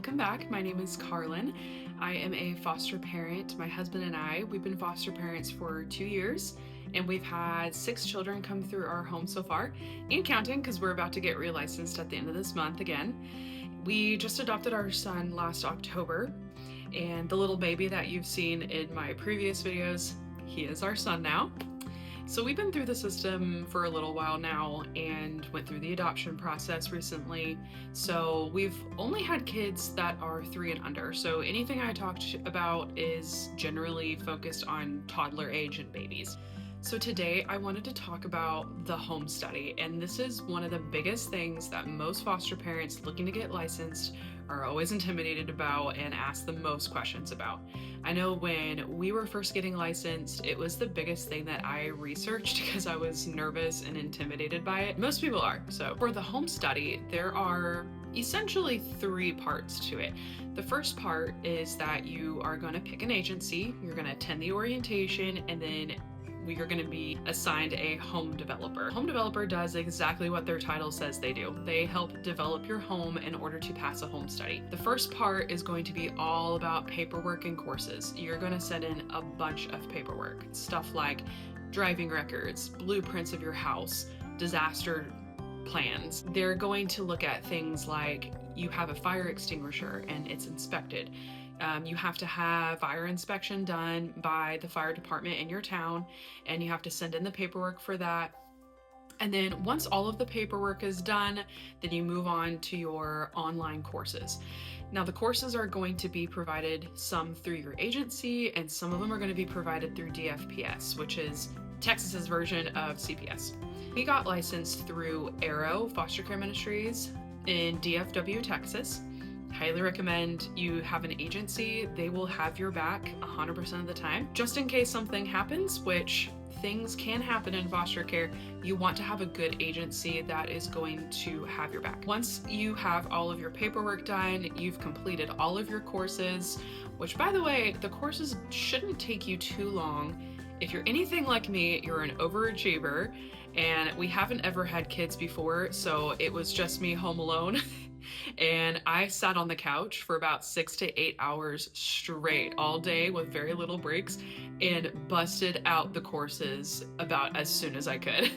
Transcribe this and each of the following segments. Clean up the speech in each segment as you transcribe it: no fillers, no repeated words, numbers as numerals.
welcome back. My name is Carlin. I am a foster parent. My husband and I, we've been foster parents for 2 years, and we've had 6 children come through our home so far, and counting because we're about to get relicensed at the end of this month again. We just adopted our son last October, and the little baby that you've seen in my previous videos, he is our son now. So we've been through the system for a little while now and went through the adoption process recently. So we've only had kids that are 3 and under. So anything I talked about is generally focused on toddler age and babies. So today I wanted to talk about the home study, and this is one of the biggest things that most foster parents looking to get licensed are always intimidated about and ask the most questions about. I know when we were first getting licensed, it was the biggest thing that I researched because I was nervous and intimidated by it. Most people are. So for the home study, there are essentially 3 parts to it. The first part is that you are going to pick an agency, you're going to attend the orientation, and then you're going to be assigned a home developer. Home developer does exactly what their title says they do. They help develop your home in order to pass a home study. The first part is going to be all about paperwork and courses. You're going to send in a bunch of paperwork, stuff like driving records, blueprints of your house, disaster plans. They're going to look at things like you have a fire extinguisher and it's inspected. You have to have fire inspection done by the fire department in your town, and you have to send in the paperwork for that. And then once all of the paperwork is done, then you move on to your online courses. Now the courses are going to be provided some through your agency, and some of them are going to be provided through DFPS, which is Texas's version of CPS. We got licensed through Arrow Foster Care Ministries in DFW, Texas. Highly recommend you have an agency. They will have your back 100% of the time. Just in case something happens, which things can happen in foster care, you want to have a good agency that is going to have your back. Once you have all of your paperwork done, you've completed all of your courses, which by the way, the courses shouldn't take you too long. If you're anything like me, you're an overachiever, and we haven't ever had kids before, so it was just me home alone. And I sat on the couch for about 6 to 8 hours straight all day with very little breaks and busted out the courses about as soon as I could.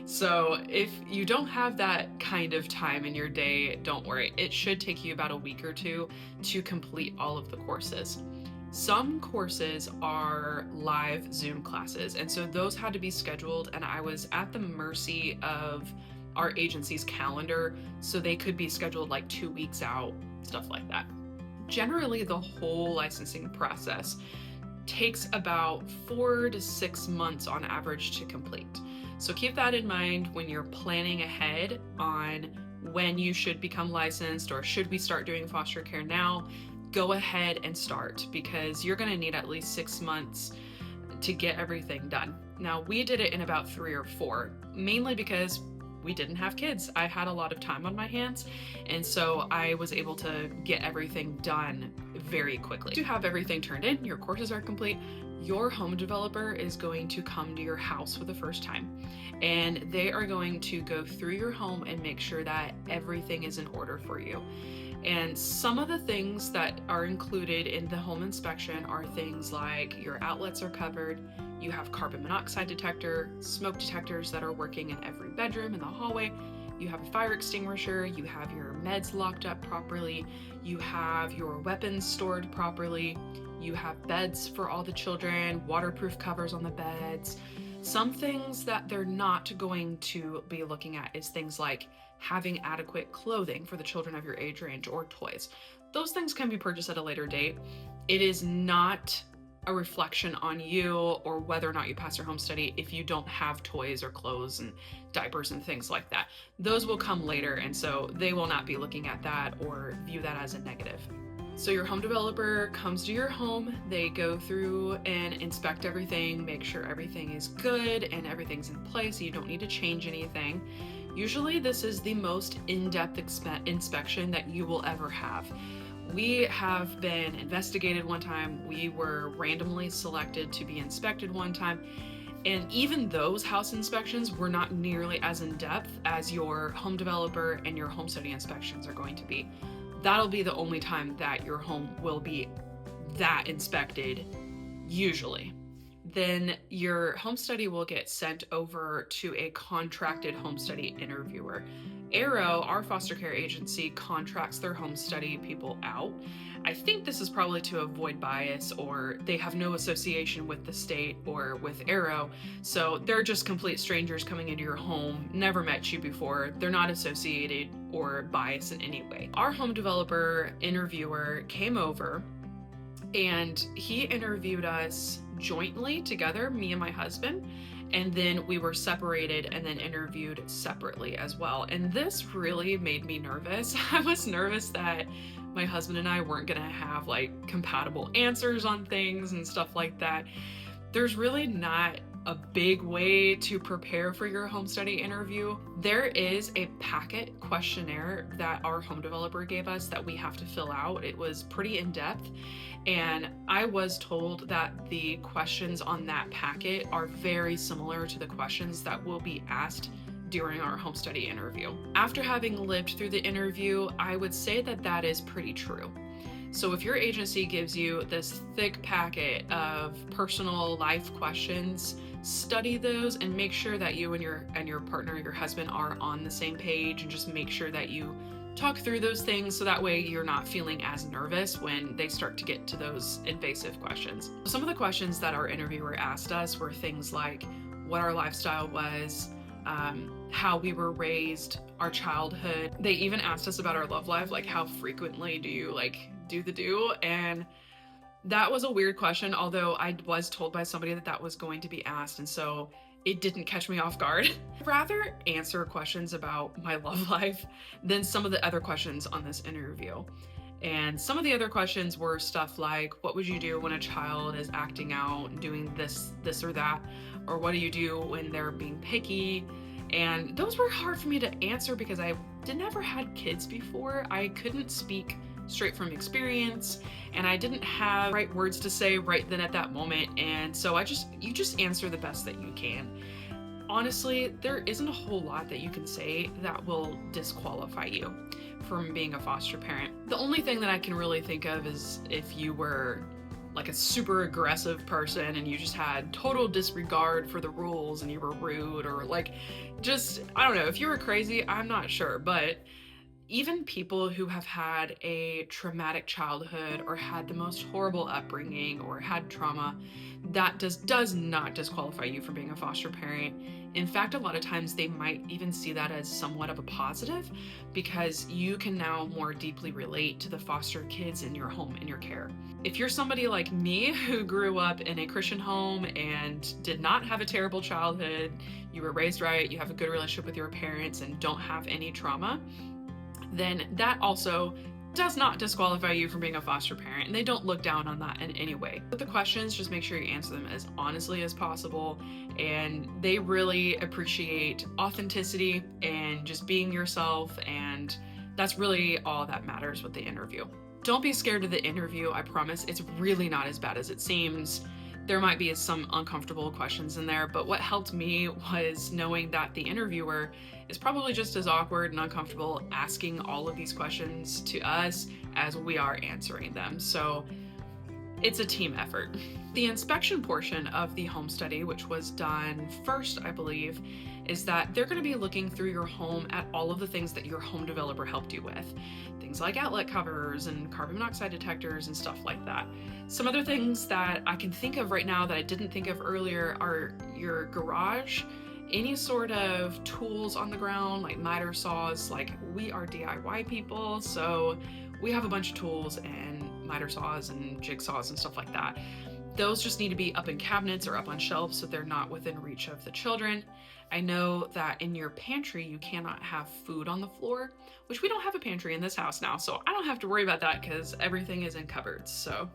So if you don't have that kind of time in your day, don't worry. It should take you about a week or 2 to complete all of the courses. Some courses are live Zoom classes, and so those had to be scheduled, and I was at the mercy of our agency's calendar, so they could be scheduled like 2 weeks out, stuff like that. Generally, the whole licensing process takes about 4 to 6 months on average to complete. So keep that in mind when you're planning ahead on when you should become licensed or should we start doing foster care now. Go ahead and start, because you're going to need at least 6 months to get everything done. Now, we did it in about 3 or 4, mainly because we didn't have kids. I had a lot of time on my hands, and so I was able to get everything done very quickly. To have everything turned in, your courses are complete, your home developer is going to come to your house for the first time, and they are going to go through your home and make sure that everything is in order for you. And some of the things that are included in the home inspection are things like your outlets are covered, you have carbon monoxide detector, smoke detectors that are working in every bedroom in the hallway, you have a fire extinguisher, you have your meds locked up properly, you have your weapons stored properly, you have beds for all the children, waterproof covers on the beds. Some things that they're not going to be looking at is things like having adequate clothing for the children of your age range or toys. Those things can be purchased at a later date. It is not a reflection on you or whether or not you pass your home study if you don't have toys or clothes and diapers and things like that. Those will come later, and so they will not be looking at that or view that as a negative. So your home developer comes to your home, they go through and inspect everything, make sure everything is good and everything's in place, so you don't need to change anything. Usually this is the most in-depth inspection that you will ever have. We have been investigated one time, we were randomly selected to be inspected one time, and even those house inspections were not nearly as in-depth as your home developer and your home study inspections are going to be. that'll be the only time that your home will be that inspected, usually. Then your home study will get sent over to a contracted home study interviewer. Arrow, our foster care agency, contracts their home study people out. I think this is probably to avoid bias, or they have no association with the state or with Arrow, so they're just complete strangers coming into your home, never met you before, they're not associated or biased in any way. Our home developer interviewer came over and he interviewed us jointly together, me and my husband, and then we were separated and then interviewed separately as well. And this really made me nervous. I was nervous that my husband and I weren't gonna have like compatible answers on things and stuff like that. There's really not a big way to prepare for your home study interview. There is a packet questionnaire that our home developer gave us that we have to fill out. It was pretty in-depth, and I was told that the questions on that packet are very similar to the questions that will be asked during our home study interview. After having lived through the interview, I would say that that is pretty true. So if your agency gives you this thick packet of personal life questions, study those and make sure that you and your partner, your husband, are on the same page, and just make sure that you talk through those things so that way you're not feeling as nervous when they start to get to those invasive questions. Some of the questions that our interviewer asked us were things like what our lifestyle was, how we were raised, our childhood. They even asked us about our love life, like how frequently do you like do the do? And that was a weird question, although I was told by somebody that that was going to be asked, and so it didn't catch me off guard. I'd rather answer questions about my love life than some of the other questions on this interview. And some of the other questions were stuff like, what would you do when a child is acting out, doing this or that? Or what do you do when they're being picky? And those were hard for me to answer because I never had kids before. I couldn't speak straight from experience, and I didn't have right words to say right then at that moment. And so you just answer the best that you can. Honestly, there isn't a whole lot that you can say that will disqualify you from being a foster parent. The only thing that I can really think of is if you were like a super aggressive person and you just had total disregard for the rules and you were rude, or like just, I don't know, if you were crazy, I'm not sure. But even people who have had a traumatic childhood or had the most horrible upbringing or had trauma, that does not disqualify you from being a foster parent. In fact, a lot of times they might even see that as somewhat of a positive, because you can now more deeply relate to the foster kids in your home, in your care. If you're somebody like me who grew up in a Christian home and did not have a terrible childhood, you were raised right, you have a good relationship with your parents and don't have any trauma, then that also does not disqualify you from being a foster parent, and they don't look down on that in any way. With the questions, just make sure you answer them as honestly as possible, and they really appreciate authenticity and just being yourself, and that's really all that matters with the interview. Don't be scared of the interview, I promise. It's really not as bad as it seems. There might be some uncomfortable questions in there, but what helped me was knowing that the interviewer is probably just as awkward and uncomfortable asking all of these questions to us as we are answering them. So it's a team effort. The inspection portion of the home study, which was done first, I believe, is that they're going to be looking through your home at all of the things that your home developer helped you with. Things like outlet covers and carbon monoxide detectors and stuff like that. Some other things that I can think of right now that I didn't think of earlier are your garage, any sort of tools on the ground, like miter saws. Like, we are DIY people, so we have a bunch of tools and miter saws and jigsaws and stuff like that. Those just need to be up in cabinets or up on shelves so they're not within reach of the children. I know that in your pantry you cannot have food on the floor, which we don't have a pantry in this house now, so I don't have to worry about that because everything is in cupboards. So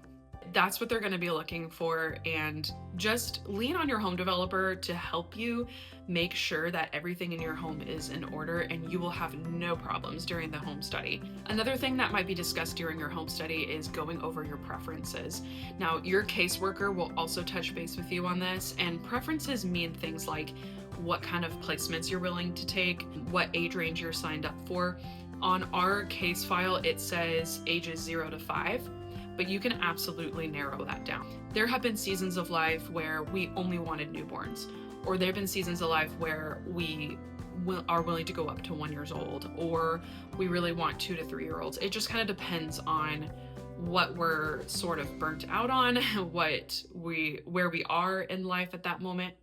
that's what they're going to be looking for, and just lean on your home developer to help you make sure that everything in your home is in order, and you will have no problems during the home study. Another thing that might be discussed during your home study is going over your preferences. Now, your caseworker will also touch base with you on this, and preferences mean things like what kind of placements you're willing to take, what age range you're signed up for. On our case file, it says ages 0 to 5, but you can absolutely narrow that down. There have been seasons of life where we only wanted newborns, or there have been seasons of life where we are willing to go up to 1 year old, or we really want 2 to 3 year olds. It just kind of depends on what we're sort of burnt out on, where we are in life at that moment.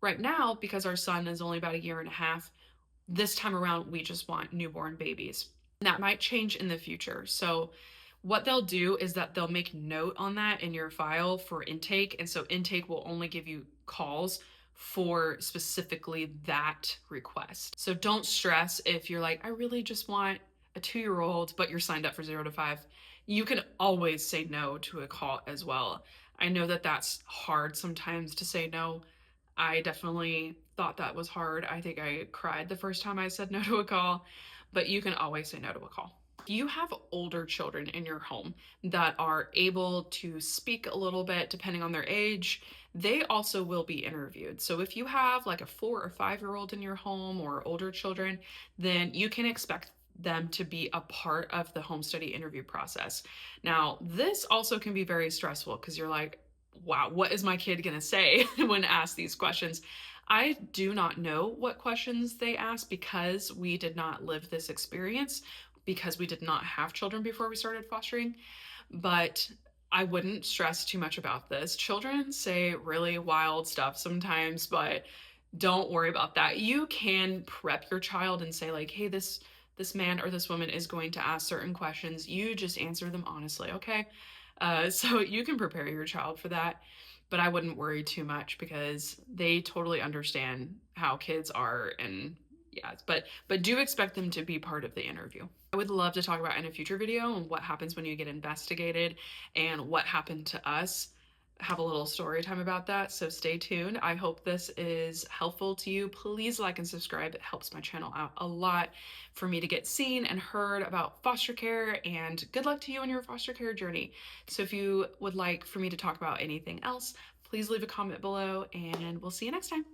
Right now, because our son is only about a year and a half, this time around we just want newborn babies. And that might change in the future. So what they'll do is that they'll make note on that in your file for intake, and so intake will only give you calls for specifically that request. So don't stress if you're like, I really just want a 2-year-old, but you're signed up for 0 to 5. You can always say no to a call as well. I know that that's hard sometimes to say no. I definitely thought that was hard. I think I cried the first time I said no to a call, but you can always say no to a call. If you have older children in your home that are able to speak a little bit depending on their age, they also will be interviewed. So if you have like a 4 or 5-year-old in your home or older children, then you can expect them to be a part of the home study interview process. Now, this also can be very stressful because you're like, wow, what is my kid going to say when asked these questions? I do not know what questions they ask because we did not live this experience, because we did not have children before we started fostering. But I wouldn't stress too much about this. Children say really wild stuff sometimes, but don't worry about that. You can prep your child and say like, hey, this man or this woman is going to ask certain questions. You just answer them honestly, okay? So you can prepare your child for that, but I wouldn't worry too much because they totally understand how kids are. And yeah, but do expect them to be part of the interview. I would love to talk about in a future video and what happens when you get investigated and what happened to us. Have a little story time about that, so stay tuned. I hope this is helpful to you. Please like and subscribe. It helps my channel out a lot for me to get seen and heard about foster care, and good luck to you on your foster care journey. So if you would like for me to talk about anything else, please leave a comment below, and we'll see you next time.